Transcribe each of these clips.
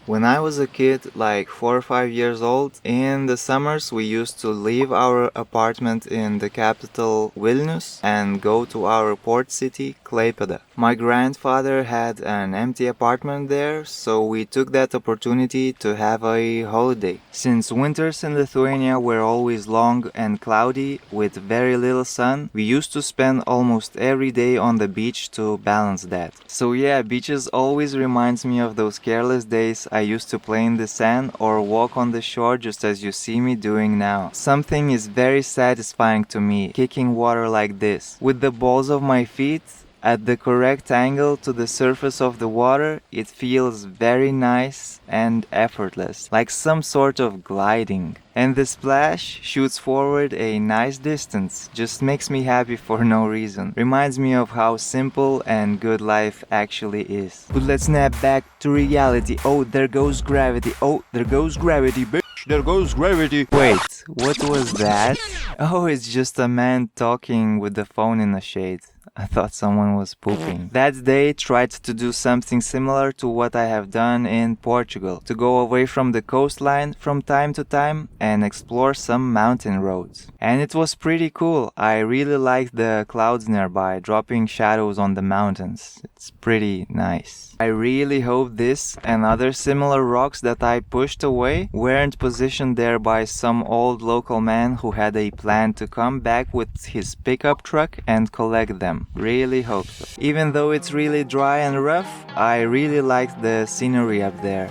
When I was a kid, like 4 or 5 years old, in the summers we used to leave our apartment in the capital Vilnius and go to our port city, Klaipėda. My grandfather had an empty apartment there, so we took that opportunity to have a holiday. Since winters in Lithuania were always long and cloudy with very little sun, we used to spend almost every day on the beach to balance that. So yeah, beaches always reminds me of those careless days I used to play in the sand or walk on the shore just as you see me doing now. Something is very satisfying to me, kicking water like this. With the balls of my feet at the correct angle to the surface of the water, it feels very nice and effortless, like some sort of gliding. And the splash shoots forward a nice distance, just makes me happy for no reason. Reminds me of how simple and good life actually is. But let's snap back to reality. Oh, there goes gravity. Oh, there goes gravity, bitch. There goes gravity. Wait, what was that? Oh, it's just a man talking with the phone in the shade. I thought someone was pooping. That day tried to do something similar to what I have done in Portugal, to go away from the coastline from time to time and explore some mountain roads. And it was pretty cool. I really liked the clouds nearby, dropping shadows on the mountains. It's pretty nice. I really hope this and other similar rocks that I pushed away weren't positioned there by some old local man who had a plan to come back with his pickup truck and collect them. Really hope so. Even though it's really dry and rough, I really liked the scenery up there.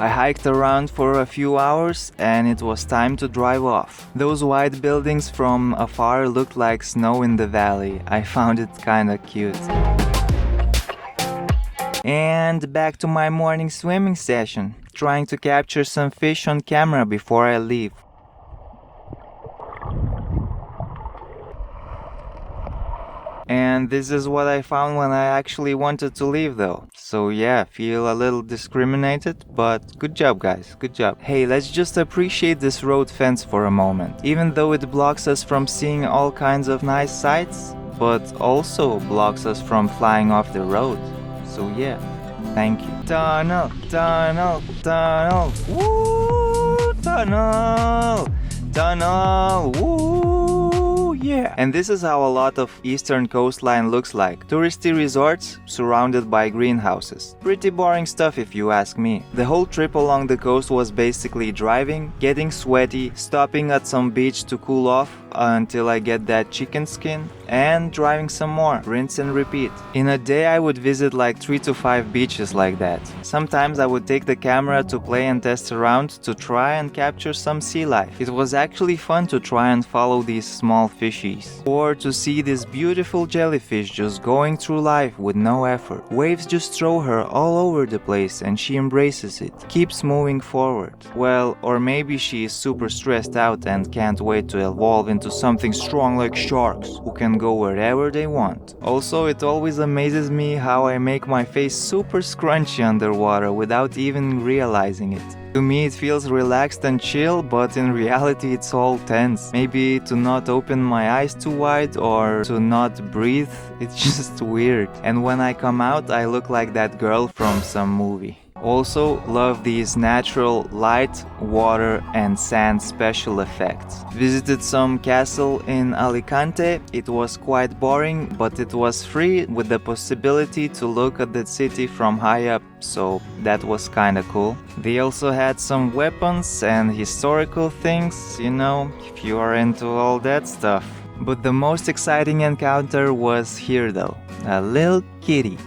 I hiked around for a few hours and it was time to drive off. Those white buildings from afar looked like snow in the valley. I found it kinda cute. And back to my morning swimming session, trying to capture some fish on camera before I leave. And this is what I found when I actually wanted to leave though. So yeah, feel a little discriminated, but good job guys, good job. Hey, let's just appreciate this road fence for a moment. Even though it blocks us from seeing all kinds of nice sights, but also blocks us from flying off the road. So yeah, thank you. Tunnel, tunnel, tunnel, woo, tunnel, tunnel, woo, yeah. And this is how a lot of eastern coastline looks like. Touristy resorts surrounded by greenhouses. Pretty boring stuff if you ask me. The whole trip along the coast was basically driving, getting sweaty, stopping at some beach to cool off until I get that chicken skin, and driving some more, rinse and repeat. In a day I would visit like 3 to 5 beaches like that. Sometimes I would take the camera to play and test around to try and capture some sea life. It was actually fun to try and follow these small fishies. Or to see this beautiful jellyfish just going through life with no effort. Waves just throw her all over the place and she embraces it, keeps moving forward. Well, or maybe she is super stressed out and can't wait to evolve into something strong like sharks, who can go wherever they want. Also, it always amazes me how I make my face super scrunchy underwater without even realizing it. To me it feels relaxed and chill, but in reality it's all tense. Maybe to not open my eyes too wide or to not breathe, it's just weird. And when I come out I look like that girl from some movie. Also love these natural light, water and sand special effects. Visited some castle in Alicante. It was quite boring, but it was free with the possibility to look at the city from high up, so that was kinda cool. They also had some weapons and historical things, you know, if you are into all that stuff. But the most exciting encounter was here though, a little kitty.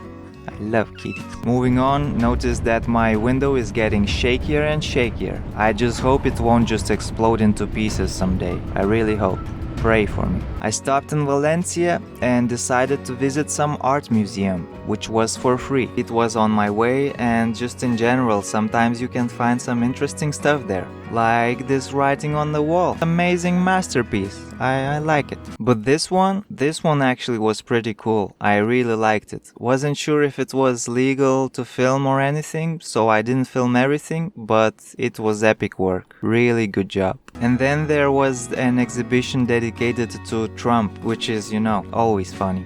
I love kitties. Moving on, notice that my window is getting shakier and shakier. I just hope it won't just explode into pieces someday. I really hope. Pray for me. I stopped in Valencia and decided to visit some art museum, which was for free. It was on my way, and just in general, sometimes you can find some interesting stuff there. like this writing on the wall. Amazing masterpiece. I like it. But this one actually was pretty cool. I really liked it. Wasn't sure if it was legal to film or anything, so I didn't film everything, but it was epic work. Really good job. And then there was an exhibition dedicated to Trump, which is, always funny.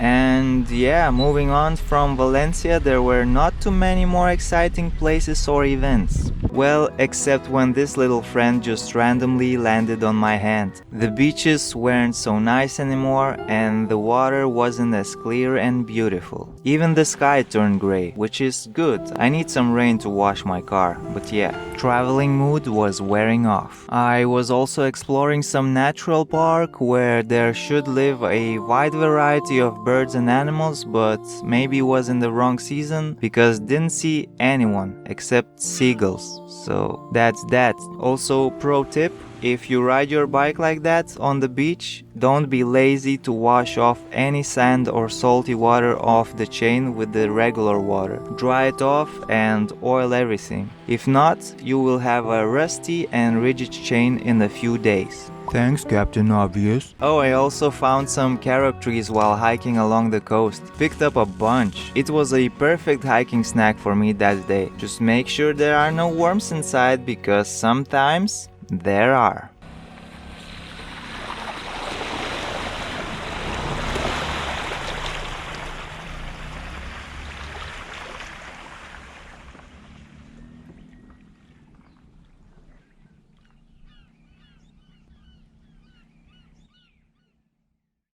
And yeah, moving on from Valencia, there were not too many more exciting places or events. Well, except when this little friend just randomly landed on my hand. The beaches weren't so nice anymore, and the water wasn't as clear and beautiful. Even the sky turned gray, which is good. I need some rain to wash my car, but yeah, traveling mood was wearing off. I was also exploring some natural park where there should live a wide variety of birds and animals, but maybe was in the wrong season because didn't see anyone except seagulls. So that's that. Also, pro tip, if you ride your bike like that on the beach, don't be lazy to wash off any sand or salty water off the chain with the regular water. Dry it off and oil everything. If not, you will have a rusty and rigid chain in a few days. Thanks, Captain Obvious. Oh, I also found some carob trees while hiking along the coast. Picked up a bunch. It was a perfect hiking snack for me that day. Just make sure there are no worms inside because sometimes there are.